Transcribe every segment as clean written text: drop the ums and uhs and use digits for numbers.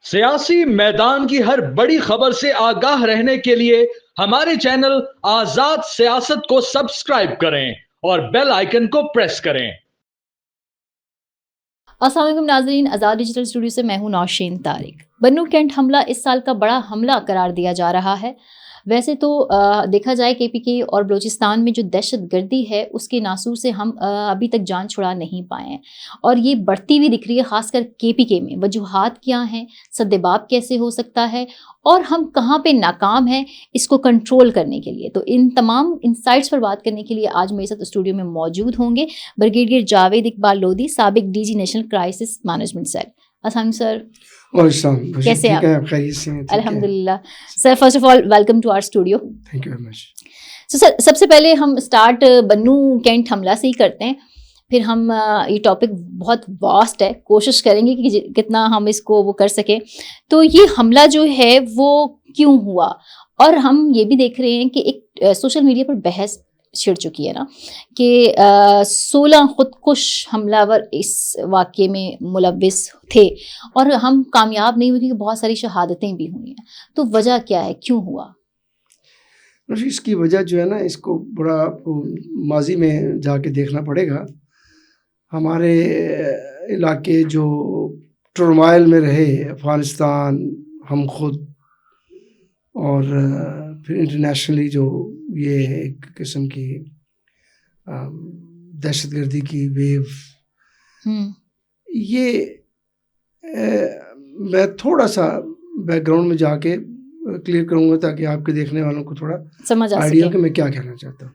سیاسی میدان کی ہر بڑی خبر سے آگاہ رہنے کے لیے ہمارے چینل آزاد سیاست کو سبسکرائب کریں اور بیل آئیکن کو پریس کریں۔ السلام علیکم ناظرین، آزاد ڈیجیٹل اسٹوڈیو سے میں ہوں نوشین طارق۔ بنو کینٹ حملہ اس سال کا بڑا حملہ قرار دیا جا رہا ہے۔ ویسے تو دیکھا جائے کے پی کے اور بلوچستان میں جو دہشت گردی ہے اس کے ناسور سے ہم ابھی تک جان چھڑا نہیں پائے ہیں، اور یہ بڑھتی ہوئی دکھ رہی ہے خاص کر کے پی کے میں۔ وجوہات کیا ہیں، سدباب کیسے ہو سکتا ہے، اور ہم کہاں پہ ناکام ہیں اس کو کنٹرول کرنے کے لیے؟ تو ان تمام انسائٹس پر بات کرنے کے لیے آج میرے ساتھ اسٹوڈیو میں موجود ہوں گے بریگیڈیئر جاوید اقبال لودھی، سابق D G national crisis management cell. السلام سر، کیسے آپ؟ خیریت سے ہیں؟ الحمد للہ sir, first of all welcome to our studio. Thank you very much. Sir, سب سے پہلے ہم اسٹارٹ بنو کینٹ حملہ سے ہی کرتے ہیں، پھر ہم یہ ٹاپک بہت واسٹ ہے، کوشش کریں گے کہ کتنا ہم اس کو وہ کر سکیں۔ تو یہ حملہ جو ہے وہ کیوں ہوا؟ اور ہم یہ بھی دیکھ رہے ہیں کہ ایک سوشل میڈیا پر بحث چھڑ چکی ہے نا کہ 16 خودکش حملہ ور اس واقعے میں ملوث تھے اور ہم کامیاب نہیں ہوئے کیونکہ بہت ساری شہادتیں بھی ہوئی ہیں۔ تو وجہ کیا ہے، کیوں ہوا؟ اس کی وجہ جو ہے نا، اس کو بڑا ماضی میں جا کے دیکھنا پڑے گا۔ ہمارے علاقے جو ٹرمائل میں رہے، افغانستان، ہم خود، اور پھر انٹرنیشنلی جو یہ ایک قسم کی دہشت گردی کی ویو، یہ میں تھوڑا سا بیک گراؤنڈ میں جا کے کلیئر کروں گا تاکہ آپ کے دیکھنے والوں کو تھوڑا سمجھ آئیڈیا ہو کہ میں کیا کہنا چاہتا ہوں۔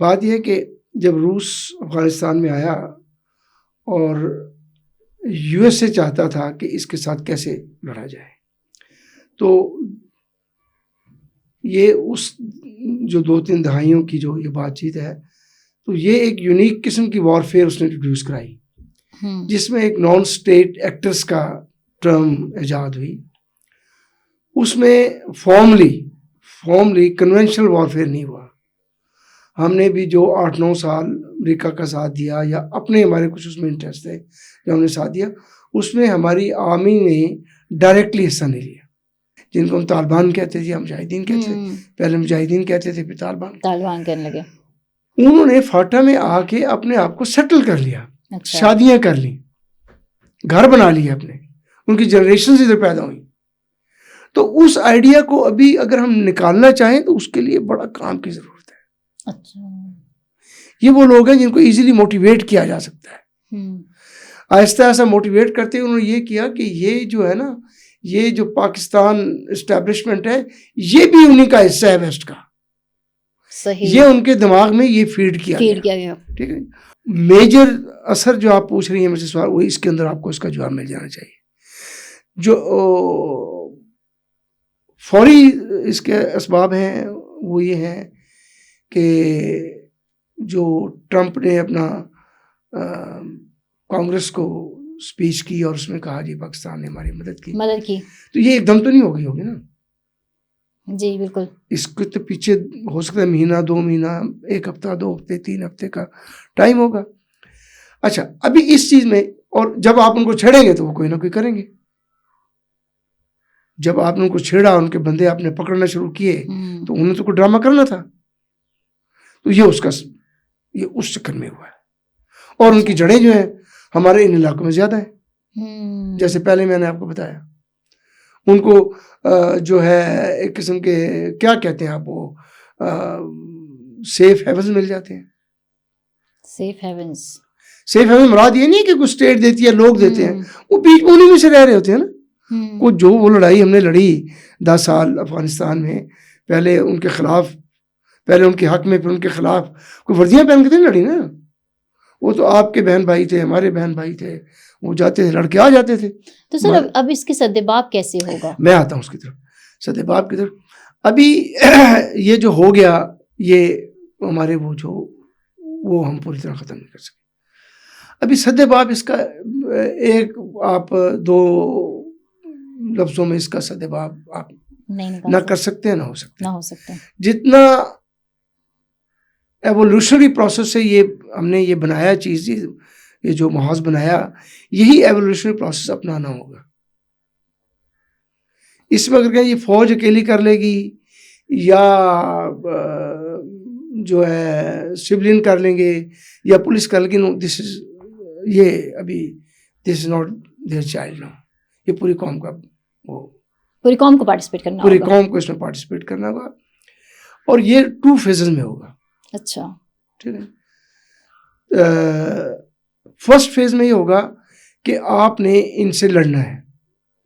بات یہ ہے کہ جب روس افغانستان میں آیا اور یو ایس اے چاہتا تھا کہ اس کے ساتھ کیسے لڑا جائے، تو یہ اس جو 2-3 دہائیوں کی جو یہ بات چیت ہے، تو یہ ایک یونیک قسم کی وارفیئر اس نے انٹروڈیوس کرائی، جس میں ایک نان اسٹیٹ ایکٹرز کا ٹرم ایجاد ہوئی۔ اس میں فارملی کنونشنل وارفیئر نہیں ہوا۔ ہم نے بھی جو 8-9 سال امریکہ کا ساتھ دیا، یا اپنے ہمارے کچھ اس میں انٹرسٹ تھے جو ہم نے ساتھ دیا، اس میں ہماری آرمی نے ڈائریکٹلی حصہ نہیں لیا۔ جن کو ہم طالبان کہتے تھے، ہم مجاہدین کہتے تھے، پہلے مجاہدین کہتے تھے، پھر طالبان کرنے لگے۔ انہوں نے فاٹا میں آ کے اپنے آپ کو سیٹل کر لیا، شادیاں کر لیں، گھر بنا لیے اپنے، ان کی جنریشنز ادھر پیدا ہوئی۔ تو اس آئیڈیا کو ابھی اگر ہم نکالنا چاہیں تو اس کے لیے بڑا کام کی ضرورت ہے۔ اچھا، یہ وہ لوگ ہیں جن کو ایزیلی موٹیویٹ کیا جا سکتا ہے۔ آہستہ آہستہ موٹیویٹ کرتے انہوں نے یہ کیا کہ یہ جو ہے نا، یہ جو پاکستان اسٹیبلشمنٹ ہے، یہ بھی انہی کا حصہ ہے ویسٹ کا۔ صحیح، یہ ان کے دماغ میں یہ فیڈ کیا گیا۔ ٹھیک ہے، میجر اثر جو آپ پوچھ رہی ہیں مجھ سے سوال، وہ اس کے اندر آپ کو اس کا جواب مل جانا چاہیے۔ جو فوری اس کے اسباب ہیں وہ یہ ہیں کہ جو ٹرمپ نے اپنا کانگریس کو اسپیچ کی اور اس میں کہا جی پاکستان نے ہماری مدد کی، تو یہ ایک دم تو نہیں ہوگی نا۔ جی بالکل، اس کے تو پیچھے ہو سکتا ہے مہینہ، 2 مہینہ، 1 ہفتہ، 2 ہفتے، 3 ہفتے کا ٹائم ہوگا۔ اچھا، ابھی اس چیز میں، اور جب آپ ان کو چھیڑیں گے تو وہ کوئی نہ کوئی کریں گے۔ جب آپ نے ان کو چھیڑا، ان کے بندے آپ نے پکڑنا شروع کیے، تو انہوں نے تو کوئی ڈرامہ کرنا تھا۔ تو یہ اس چکر میں ہوا ہے، اور ان کی جڑیں جو ہیں ہمارے ان علاقوں میں زیادہ ہیں۔ جیسے پہلے میں نے آپ کو بتایا، ان کو جو ہے ایک قسم کے کیا کہتے ہیں آپ، وہ سیف ہیونز مل جاتے ہیں۔ سیف ہیون مراد یہ نہیں کہ کوئی اسٹیٹ دیتی ہے، لوگ دیتے ہیں، وہ بیچ میں انہیں میں سے رہ رہے ہوتے ہیں نا۔ کچھ جو وہ لڑائی ہم نے لڑی 10 سال افغانستان میں، پہلے ان کے خلاف، پہلے ان کے حق میں، پھر ان کے خلاف، کوئی وردیاں پہن کے نہیں لڑی نا۔ وہ تو آپ کے بہن بھائی تھے، ہمارے بہن بھائی تھے، وہ جاتے تھے، لڑکے آ جاتے تھے۔ تو سر اب اس کی سدباب کیسے ہوگا؟ میں آتا ہوں اس کی طرف، سدباب کی طرف۔ ابھی یہ جو ہو گیا، یہ ہمارے وہ ہم پوری طرح ختم نہیں کر سکے۔ ابھی سدباب اس کا ایک، آپ 2 لفظوں میں اس کا سدباب آپ نہ کر سکتے ہیں، نہ ہو سکتے۔ جتنا ایوولوشنری پروسیس سے یہ ہم نے یہ بنایا چیز، یہ جو محاذ بنایا، یہی ایوولوشنری پروسیس اپنانا ہوگا۔ اس میں اگر کہیں یہ فوج اکیلی کر لے گی یا جو ہے سولین کر لیں گے یا پولیس کر لے گی, نو دس از یہ ابھی دس از ناٹ دیئر چائلڈ نو. یہ پوری قوم کا وہ پوری قوم کو پارٹیسپیٹ کرنا پوری قوم کو اس میں پارٹیسپیٹ کرنا ہوگا, اور یہ 2 فیزز میں ہوگا. اچھا ٹھیک ہے. فرسٹ فیز میں یہ ہوگا کہ آپ نے ان سے لڑنا ہے.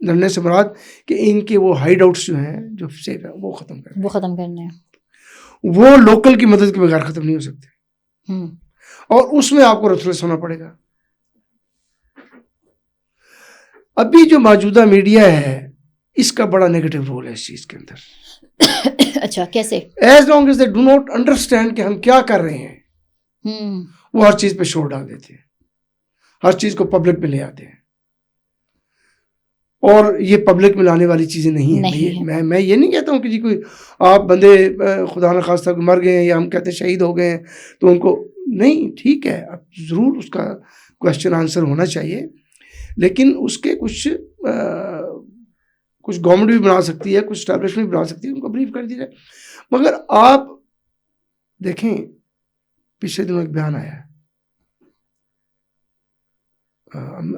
لڑنے سے مراد کہ ان کے وہ ہائیڈ آؤٹس جو ہیں جو سیف ہیں وہ ختم کرنے ہیں. وہ لوکل کی مدد کے بغیر ختم نہیں ہو سکتے, اور اس میں آپ کو ریفرنس ہونا پڑے گا. ابھی جو موجودہ میڈیا ہے اس کا بڑا نیگیٹو رول ہے اس چیز کے اندر. اچھا کیسے؟ As long as they do not understand کہ ہم کیا کر رہے ہیں, وہ ہر چیز پہ شور ڈال دیتے ہیں, ہر چیز کو پبلک میں لے آتے ہیں, اور یہ پبلک میں لانے والی چیزیں نہیں ہیں. میں یہ نہیں کہتا ہوں کہ جی کوئی آپ بندے خدا نخواستہ مر گئے ہیں یا ہم کہتے ہیں شہید ہو گئے ہیں تو ان کو نہیں, ٹھیک ہے اب ضرور اس کا کوشچن آنسر ہونا چاہیے, لیکن اس کے کچھ گورنمنٹ بھی بنا سکتی ہے, کچھ اسٹیبلشمنٹ بھی بنا سکتی ہے, ان کو بریف کر دی جائے. مگر آپ دیکھیں پچھلے دنوں ایک بیان آیا ہے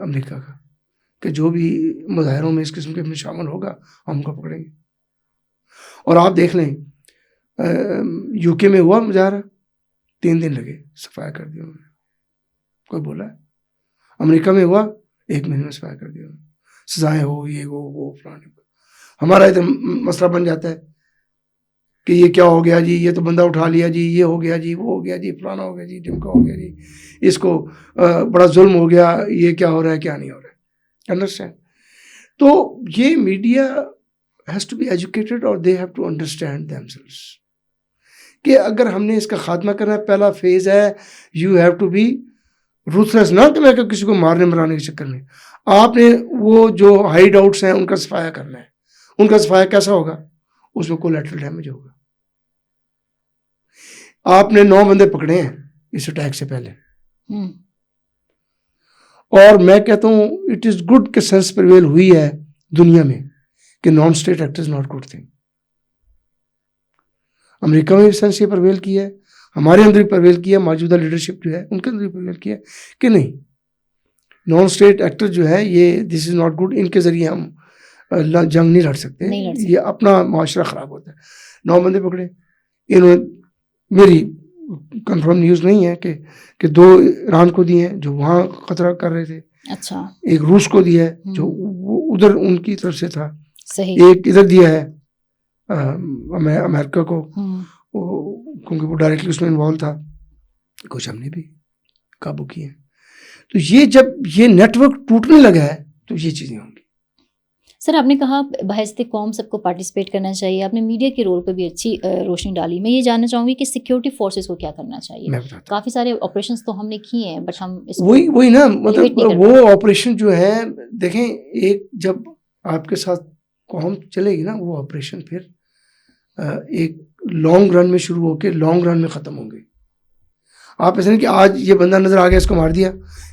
امریکہ کا کہ جو بھی مظاہروں میں اس قسم کے میں شامل ہوگا ہم کو پکڑیں گے. اور آپ دیکھ لیں یو کے میں ہوا مظاہرہ, 3 دن لگے, صفایا کر دیا انہوں نے, کوئی بولا ہے. امریکہ میں ہوا 1 مہینے میں صفایا کر دیا, سزائیں ہو یہ وہ فلانے. ہمارا ادھر مسئلہ بن جاتا ہے کہ یہ کیا ہو گیا جی, یہ تو بندہ اٹھا لیا جی, یہ ہو گیا جی, وہ ہو گیا جی, فلانا ہو گیا جی, ڈمکا ہو گیا جی, اس کو بڑا ظلم ہو گیا, یہ کیا ہو رہا ہے کیا نہیں ہو رہا ہے. انڈرسٹینڈ. تو یہ media has to be educated اور they have to understand themselves کہ اگر ہم نے اس کا خاتمہ کرنا ہے, پہلا فیز ہے یو ہیو ٹو بی روتھلیس. نہ کہ میں کہ کسی کو مارنے مرانے کے چکر میں, آپ نے وہ جو ہائیڈ آؤٹس ہیں ان کا صفایا کرنا ہے. ان کا صفایا کیسا ہوگا, اس میں کولیٹرل ڈیمیج ہوگا. آپ نے 9 بندے پکڑے ہیں اس اٹیک سے پہلے, اور میں کہتا ہوں اٹ از گڈ کہ سینس پریویل ہوئی ہے دنیا میں کہ non state act is not good thing. امریکہ میں بھی سینس یہ پریویل کی ہے, ہمارے اندر بھی پریویل کیا, موجودہ لیڈرشپ جو ہے ان کے اندر بھی پریویل کیا کہ نہیں نان اسٹیٹ ایکٹر جو ہے یہ دس از ناٹ گڈ, ان کے ذریعے ہم جنگ نہیں لڑ سکتے, یہ اپنا معاشرہ خراب ہوتا ہے. 9 بندے پکڑے انہوں نے, میری کنفرم نیوز نہیں ہے کہ 2 ایران کو دیے ہیں جو وہاں خطرہ کر رہے تھے, اچھا ایک روس کو دیا ہے جو ادھر ان کی طرف سے تھا, صحیح, ایک ادھر دیا ہے امریکہ کو کیونکہ وہ ڈائریکٹلی اس میں انوالو تھا, کچھ ہم نے بھی قابو کیے ہیں. تو یہ جب یہ نیٹ ورک ٹوٹنے لگا ہے تو یہ چیزیں ہوں گی. سر آپ نے کہا بحیثیت قوم سب کو پارٹیسپیٹ کرنا چاہیے, آپ نے میڈیا کے رول پہ بھی اچھی روشنی ڈالی. میں یہ جاننا چاہوں گی کہ سیکیورٹی فورسز کو کیا کرنا چاہیے. کافی سارے آپریشنز تو ہم نے کیے ہیں بٹ ہم وہی نا, مطلب وہ آپریشن جو ہے دیکھیں, ایک جب آپ کے ساتھ قوم چلے گی نا وہ آپریشن پھر ایک لانگ رن میں شروع ہو کے لانگ رن میں ختم ہوں گے. آپ ایسے نہیں کہ آج یہ بندہ نظر آ گیا اس کو مار دیا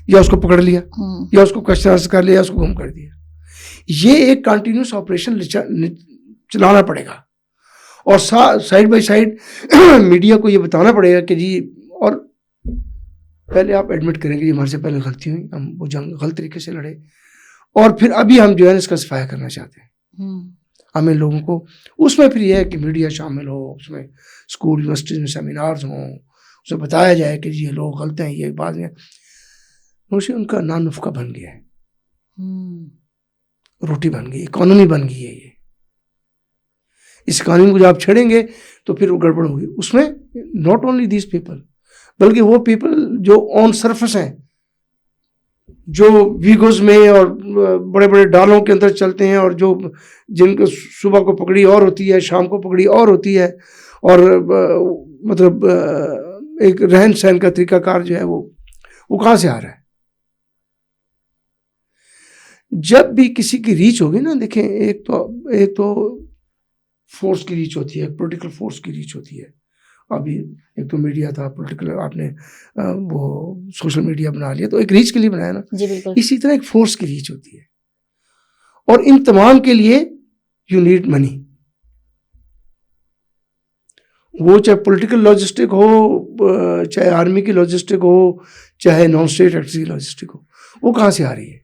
یا اس کو پکڑ لیا یا اس کو کوسچن آنسر کر لیا یا اس کو گم کر دیا. یہ ایک کنٹینیوس آپریشن چلانا پڑے گا, اور سائڈ بائی سائڈ میڈیا کو یہ بتانا پڑے گا کہ جی, اور پہلے آپ ایڈمٹ کریں گے ہمارے سے پہلے غلطی ہوئی, ہم وہ جنگ غلط طریقے سے لڑے, اور پھر ابھی ہم جو ہے اس کا صفایا کرنا چاہتے ہیں. ہمیں لوگوں کو اس میں پھر یہ ہے کہ میڈیا شامل ہو, اس میں اسکول یونیورسٹیز میں سیمینارز ہوں, اسے بتایا جائے کہ جی یہ لوگ غلط ہیں, یہ بات ہیں. ان کا نان نفقہ بن گیا ہے, روٹی بن گئی, اکانومی بن گئی ہے. یہ اس اکانومی کو جب آپ چھڑیں گے تو پھر وہ گڑبڑ ہوگی. اس میں ناٹ اونلی دیز پیپل بلکہ وہ پیپل جو آن سرفس ہیں, جو ویگوز میں اور بڑے بڑے ڈالوں کے اندر چلتے ہیں, اور جو جن کو صبح کو پکڑی اور ہوتی ہے, شام کو پکڑی اور ہوتی ہے, اور مطلب ایک رہن سہن کا طریقہ کار جو ہے وہ کہاں سے آ رہا ہے. جب بھی کسی کی ریچ ہوگی نا, دیکھیں ایک تو فورس کی ریچ ہوتی ہے, ایک پولیٹیکل فورس کی ریچ ہوتی ہے. ابھی ایک تو میڈیا تھا پولیٹیکل, آپ نے وہ سوشل میڈیا بنا لیا تو ایک ریچ کے لیے بنایا نا, جی بالکل. اسی طرح ایک فورس کی ریچ ہوتی ہے, اور ان تمام کے لیے یو نیڈ منی. وہ چاہے پولیٹیکل لاجسٹک ہو, چاہے آرمی کی لاجسٹک ہو, چاہے نان اسٹیٹ ایکٹرز کی لاجسٹک ہو, وہ کہاں سے آ رہی ہے؟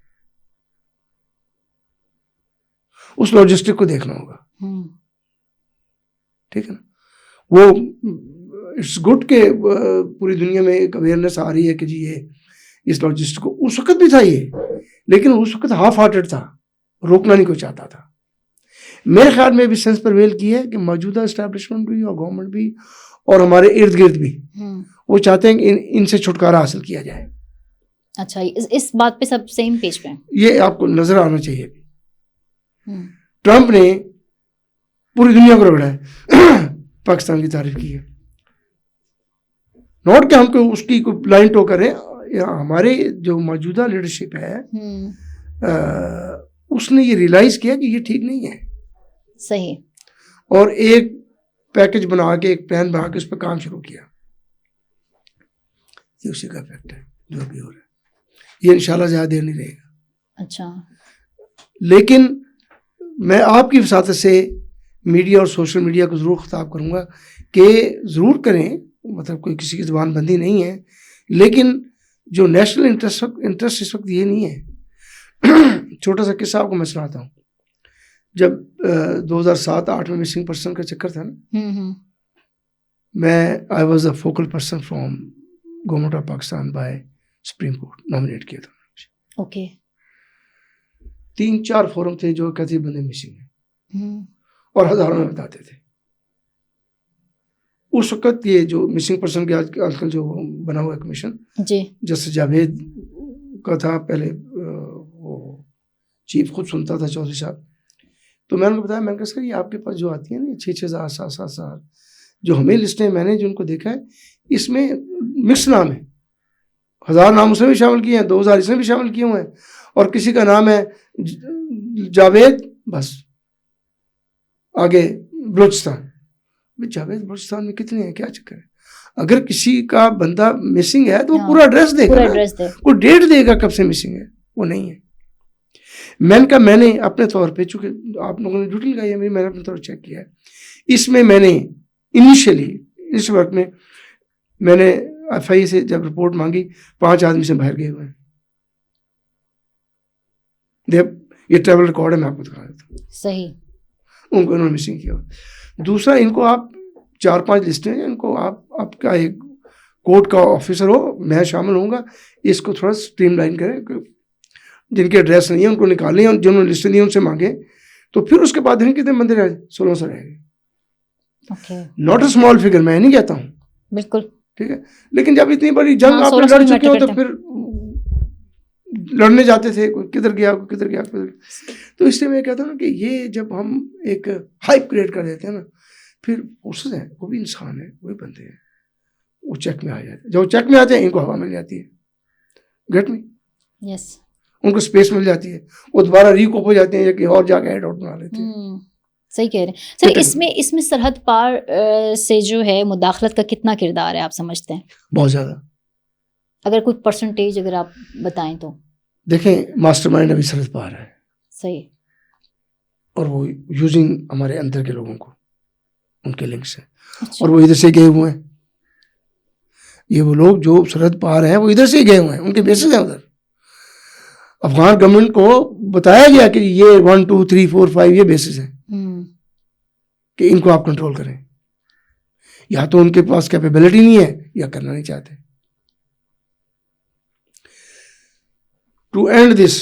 اس لاجسٹک کو دیکھنا ہوگا. ٹھیک ہے نا. وہ اٹس گڈ کہ پوری دنیا میں ایک اویئرنیس آ رہی ہے کہ جی یہ اس لاجسٹک کو, اس وقت بھی تھا یہ, لیکن اس وقت ہاف ہارٹڈ تھا, روکنا نہیں کوئی چاہتا تھا. میرے خیال میں بھی سینس پرویل کی ہے کہ موجودہ اسٹیبلشمنٹ بھی اور گورنمنٹ بھی اور ہمارے ارد گرد بھی وہ چاہتے ہیں کہ ان سے چھٹکارا حاصل کیا جائے. اچھا, اس بات پہ سب سیم پیج پہ, یہ آپ کو نظر آنا چاہیے. ٹرمپ نے پوری دنیا کو رگڑا ہے, پاکستان کی تعریف کی ہے. نوٹ کہ ہم کو اس کی کوئی بلائنڈ ٹو کریں, ہمارے جو موجودہ لیڈرشپ ہے اس نے یہ ریئلائز کیا کہ یہ ٹھیک نہیں ہے. صحیح. اور ایک پیکج بنا کے, ایک پلان بنا کے اس پہ کام شروع کیا. یہ اسی کا افیکٹ ہے جو بھی ہو رہا ہے. یہ انشاءاللہ زیادہ دیر نہیں رہے گا. اچھا. لیکن میں آپ کی وساطت سے میڈیا اور سوشل میڈیا کو ضرور خطاب کروں گا کہ ضرور کریں, مطلب کوئی کسی کی زبان بندی نہیں ہے, لیکن جو نیشنل انٹرسٹ اس وقت یہ نہیں ہے. چھوٹا سا قصہ آپ کو میں سناتا ہوں. جب 2007-8 میں مسنگ پرسن کا چکر تھا نا, میں I was a focal person from government of Pakistan by supreme court, nominate کیا تھا. اوکے. 3-4 فورم تھے جو کہتے بندے مسنگ ہیں اور ہزاروں میں بتاتے تھے. اس وقت یہ جو مسنگ پرسن کے آج کل جو بنا ہوا ہے کمیشن, جی, جسٹس جاوید کا تھا پہلے, وہ چیف خود سنتا تھا, چودھری صاحب. تو میں نے ان کو بتایا, میں نے کہا سر یہ آپ کے پاس جو آتی ہیں نا 6,000 7,000 جو ہمیں لسٹیں, میں نے جو ان کو دیکھا ہے اس میں مکس نام ہے. 1000 نام اس نے بھی شامل کیے ہیں, 2000 اس نے بھی شامل کیے ہوئے ہیں, اور کسی کا نام ہے جاوید, بس آگے بلوچستان. جاوید بلوچستان میں کتنے ہیں, کیا چکر ہے؟ اگر کسی کا بندہ مسنگ ہے تو وہ پورا ایڈریس دے گا, کوئی ڈیٹ دے گا کب سے مسنگ ہے. وہ نہیں ہے. میں نے اپنے طور پہ, چونکہ آپ لوگوں نے ڈیوٹی لگائی ہے, میں نے اپنے طور چیک کیا ہے. اس میں میں نے انیشلی اس وقت میں نے ایف آئی سے جب رپورٹ مانگی 5 آدمی سے باہر گئے ہوئے ہیں. یہ ٹریول ریکارڈ ہے, میں آپ کو دکھا دیتا ہوں. صحیح. ان کو انہوں نے مسنگ کیا. دوسرا, ان کو آپ 4-5 لسٹیں ہیں, ان کو آپ کا ایک کورٹ کا آفیسر ہو, میں شامل ہوں گا, اس کو تھوڑا اسٹریم لائن کریں. جن کے ایڈریس نہیں ہے ان کو نکالیں, اور جنہوں نے لسٹیں دی ان سے مانگیں. تو پھر اس کے بعد کتنے بندے رہ 1600 رہ گئے. ناٹ اے اسمال فگر, میں نہیں کہتا ہوں. بالکل ٹھیک ہے. لیکن جب اتنی بڑی جنگ آپ لڑ چکے ہو تو پھر لڑنے جاتے تھے, کوئی کدھر گیا کوئی کدھر گیا. تو اس لیے میں کہتا ہوں کہ یہ جب ہم ایک ہائپ کریٹ کر دیتے ہیں نا, پھر فورسز ہیں, وہ بھی انسان ہے, وہی بندے ہیں, وہ چیک میں آ جاتے ہیں. جب وہ چیک میں آتے ہیں ان کو ہوا مل جاتی ہے, گیٹ می, یس, ان کو اسپیس مل جاتی ہے, وہ دوبارہ ریکوپ ہو جاتے ہیں یا کہیں اور جا کے ہیڈ آؤٹ بنا لیتے ہیں. صحیح کہہ رہے ہیں سر. اس میں سرحد پار سے جو ہے مداخلت کا کتنا کردار ہے آپ سمجھتے ہیں؟ بہت زیادہ. اگر کوئی پرسنٹیج اگر آپ بتائیں تو. دیکھیں, ماسٹر مائنڈ ابھی سرحد پار ہے. صحیح. اور وہ یوزنگ ہمارے اندر کے لوگوں کو, ان کے لنکس ہیں. اور وہ ادھر سے گئے ہوئے ہیں. یہ وہ لوگ جو سرحد پار ہیں وہ ادھر سے گئے ہوئے ہیں, ان کے بیسز ہیں ادھر. افغان گورنمنٹ کو بتایا گیا کہ یہ 1 2 3 4 5 یہ بیسز ہیں کہ ان کو آپ کنٹرول کریں. یا تو ان کے پاس کیپیبلٹی نہیں ہے یا کرنا نہیں چاہتے. ٹو اینڈ دس,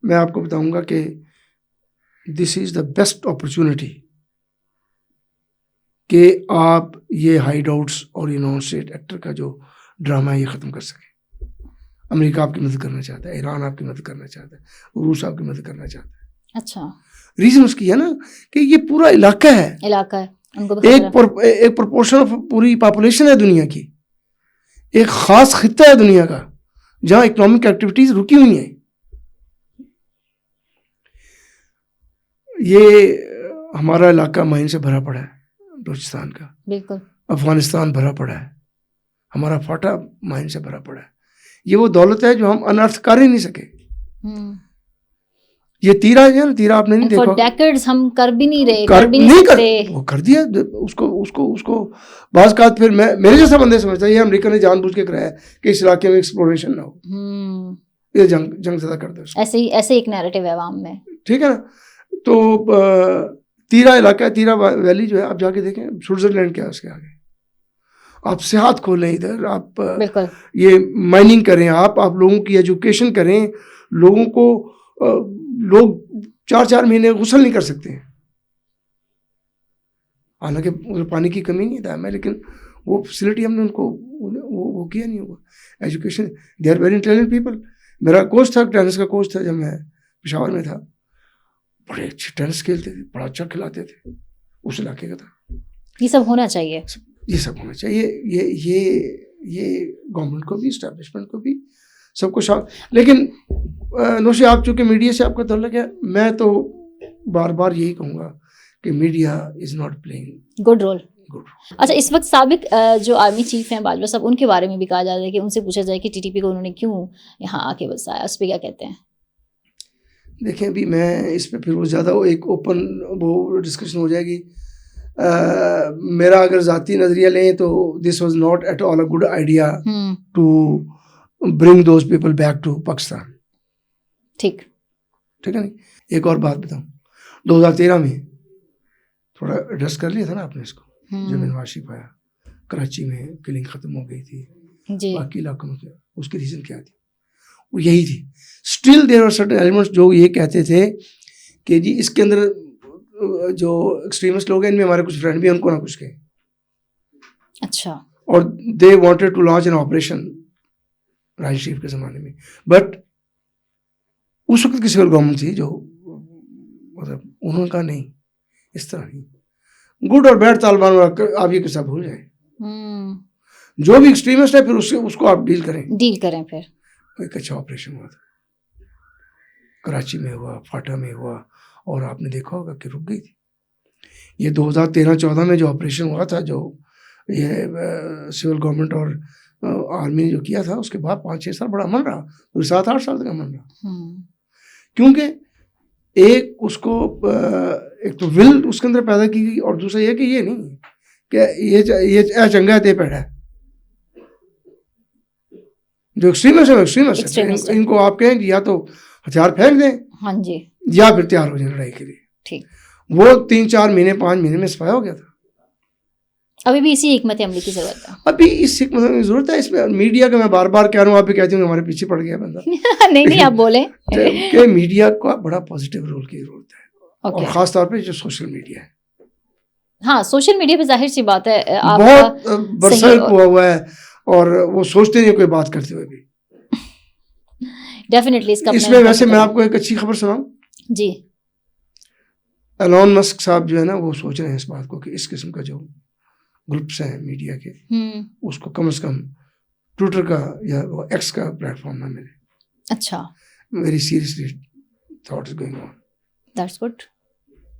میں آپ کو بتاؤں گا کہ دس از دا بیسٹ اپرچونٹی کہ آپ یہ ہائیڈ آؤٹس اور یہ نان اسٹیٹ ایکٹر کا جو ڈرامہ ہے یہ ختم کر سکیں. امریکہ آپ کی مدد کرنا چاہتا ہے, ایران آپ کی مدد کرنا چاہتا ہے, روس آپ کی مدد کرنا چاہتا ہے. اچھا, ریزن اس کی ہے نا کہ یہ پورا علاقہ ہے, ایک پرپورشن آف پوری پاپولیشن ہے دنیا کی, ایک خاص خطہ ہے دنیا کا جہاں اکنامک ایکٹیویٹیز رکی ہوئی ہیں. یہ ہمارا علاقہ مائن سے بھرا پڑا ہے, بلوچستان کا. بالکل. افغانستان بھرا پڑا ہے, ہمارا فاٹا مائن سے بھرا پڑا ہے. یہ وہ دولت ہے جو ہم انرتھ کر ہی نہیں سکے. یہ تیرا ہے نا, تیرا آپ نے نہیں دیکھا, for decades ہم کر بھی نہیں رہے, کر بھی نہیں سکتے. وہ کر دیا اس کو بعض کا پھر میرے جیسا بندے سمجھتا ہے یہ امریکہ نے جان بوجھ کے کرایا کہ اس علاقے میں ایکسپلوریشن نہ ہو, یہ جنگ زدہ کر دے. ایسے ایک نیریٹو ہے عوام میں, ٹھیک ہے نا. تو تیرا علاقہ, تیرا ویلی جو ہے آپ جا کے دیکھیں, سوئٹزرلینڈ کیا ہے اس کے آگے. آپ سیاحت کھولیں ادھر, آپ یہ مائننگ کریں, آپ لوگوں کی ایجوکیشن کریں, لوگوں کو لوگ 4 مہینے غسل نہیں کر سکتے ہیں, حالانکہ پانی کی کمی نہیں تھا میں, لیکن وہ فیسلٹی ہم نے ان کو وہ کیا نہیں ہوگا. Education, they are very intelligent people. میرا کوچ تھا, ٹینس کا کوچ تھا جب میں پشاور میں تھا, بڑے اچھے ٹینس کھیلتے تھے, بڑا اچھا کھلاتے تھے, اس علاقے کا تھا. یہ سب ہونا چاہیے, یہ سب ہونا چاہیے. یہ گورنمنٹ کو بھی, اسٹیبلشمنٹ کو بھی, سب کو لیکن نوشی آپ چونکہ میڈیا سے آپ کا تعلق ہے, میں تو بار بار یہی کہوں گا کہ media is not playing good role. اچھا, اس وقت سابق جو آرمی چیف ہیں باجوہ صاحب, ان کے بارے میں بھی کہا جاتا ہے کہ ان سے پوچھا جائے کہ ٹی ٹی پی کو انہوں نے کیوں یہاں آ کے بسایا, اس پہ کیا کہتے ہیں؟ دیکھیں ابھی میں اس پہ پھر وہ زیادہ ایک اوپن وہ ڈسکشن ہو جائے گی. میرا اگر ذاتی نظریہ لیں تو this was not at all a good idea to bring those people back to Pakistan. ٹھیک ہے نہیں. ایک اور بات بتاؤں, 2013 میں تھوڑا ایڈریس کر لیا تھا نا آپ نے اس کو, جب نواز شریف آیا, کراچی میں کلنگ ختم ہو گئی تھی, باقی علاقوں میں کیا, اس کی ریزن کیا تھی؟ وہ یہی تھی. Still there are certain elements جو یہ کہتے تھے کہ جی اس کے اندر جو ایکسٹریمسٹ لوگ ہیں ان میں ہمارے کچھ فرینڈ بھی ہیں, ان کو نہ کچھ کہیں. اچھا. اور they wanted to launch an operation راج شریف کے زمانے میں, بٹ اس وقت کی سول گورنمنٹ تھی جو مطلب انہوں نے کہا نہیں, اس طرح نہیں. گڈ اور بیڈ طالبان آپ یہ قصہ بھول جائیں, جو بھی ایکسٹریمسٹ ہے پھر اس کو آپ ڈیل کریں. پھر ایک اچھا آپریشن ہوا تھا, کراچی میں ہوا, فاٹا میں ہوا, اور آپ نے دیکھا ہوگا کہ رک گئی تھی. یہ 2013-14 میں جو آپریشن ہوا تھا, جو یہ سول گورنمنٹ اور آرمی نے جو کیا تھا, اس کے بعد 5-6 سال بڑا امن رہا, اور 7-8 سال تک امن رہا. کیونکہ ایک اس کو ایک تو ول اس کے اندر پیدا کی گئی, اور دوسرا یہ کہ یہ نہیں کہ یہ چنگا ہے تے پیڑا ہے. جو ایکسٹریمسٹ ہے ان کو آپ کہیں کہ یا تو ہتھیار پھینک دیں, ہاں جی, یا پھر تیار ہو جائیں لڑائی کے لیے. ٹھیک. وہ 3-4 مہینے 5 مہینے میں صفایا ہو گیا تھا. ابھی بھی اسی حکمت عملی کی ضرورت ہے. ابھی اس حکمت عملی کی ضرورت ہے. اس میں میڈیا کا میں بار بار کہہ رہا ہوں, آپ بھی کہتی ہوں ہمارے پیچھے پڑ گیا بندہ. نہیں آپ بولیں کہ میڈیا کا بڑا پازیٹیو رول کی ضرورت ہے, اور خاص طور پہ جو سوشل میڈیا ہے. ہاں, سوشل میڈیا پہ ظاہر سی بات ہے بہت برسر ہوا ہے, اور وہ سوچتے نہیں کوئی بات کرتے ہوئے بھی. ڈیفینیٹلی اس میں ویسے میں آپ کو ایک اچھی خبر سناؤں. جی. ایلون مسک صاحب جو ہے نا, وہ سوچ رہے ہیں اس بات کو کہ اس قسم کا جو گروپس ہیں میڈیا کے, اس کو کم از کم ٹویٹر کا یا ایکس کا پلیٹ فارم نہ ملے. اچھا. Very seriously thought is going on. That's good.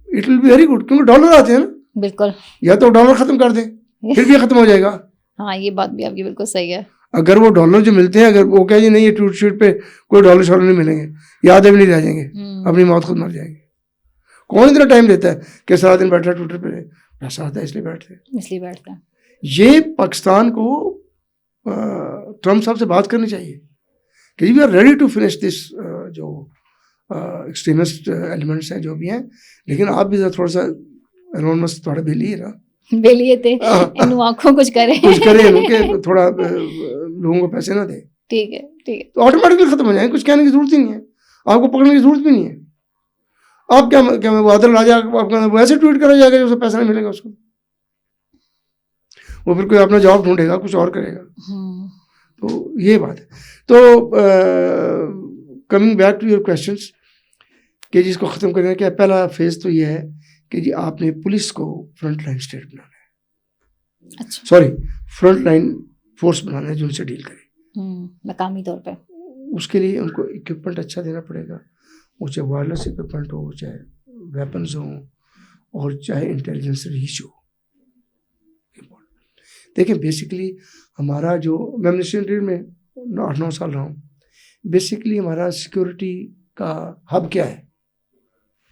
It will be very good, کیونکہ ڈالر آتے ہیں نا. بالکل. یا تو ڈالر ختم کر دیں, پھر بھی ختم ہو جائے گا. ہاں, یہ بات بھی آپ کی بالکل صحیح ہے. اگر وہ ڈالر جو ملتے ہیں, اگر وہ کہہ نہیں یہ ٹویٹ شیٹ پہ کوئی ڈالر شالر نہیں ملیں گے, یاد بھی نہیں رہ جائیں گے, اپنی موت خود مر جائیں گے. کون اتنا ٹائم دیتا ہے کہ سارا دن بیٹھا ٹویٹر پہ, پیسہ آتا ہے اس لیے بیٹھتے ہیں. یہ پاکستان کو ٹرمپ صاحب سے بات کرنی چاہیے کہ we are ready to finish this جو ایکسٹریمسٹ ایلیمنٹس ہیں جو بھی ہیں, لیکن آپ بھی تھوڑا سا ایلون مسک تھوڑا بیلی ہے, بیلیے تھے آنکھوں کچھ کرے کہ تھوڑا لوگوں کو پیسے نہ دے. ٹھیک ہے, تو آٹومیٹکلی ختم ہو جائیں, کچھ کہنے کی ضرورت ہی نہیں ہے, آپ کو پکڑنے کی ضرورت بھی نہیں ہے. آپ کیا عادل راجہ آپ ایسے ٹویٹ کرا جائے گا جو اسے پیسہ نہیں ملے گا, اس کو وہ پھر کوئی اپنا جواب ڈھونڈے گا, کچھ اور کرے گا. تو یہ بات ہے. تو coming back to your questions کہ جس کو ختم کرنے کا پہلا فیز تو یہ ہے کہ جی آپ نے پولیس کو فرنٹ لائن اسٹیٹ بنانا ہے, سوری فرنٹ لائن فورس بنانا ہے جو ان سے ڈیل کرے مقامی طور پہ. اس کے لیے ان کو اکوپمنٹ اچھا دینا پڑے گا, وہ چاہے وائرلیس اکوپمنٹ ہو, چاہے ویپنز ہوں, اور چاہے انٹیلیجنس ریچ ہو. دیکھیں بیسکلی ہمارا جو میں منسٹری میں 8-9 سال رہا ہوں, بیسکلی ہمارا سیکورٹی کا ہب کیا ہے,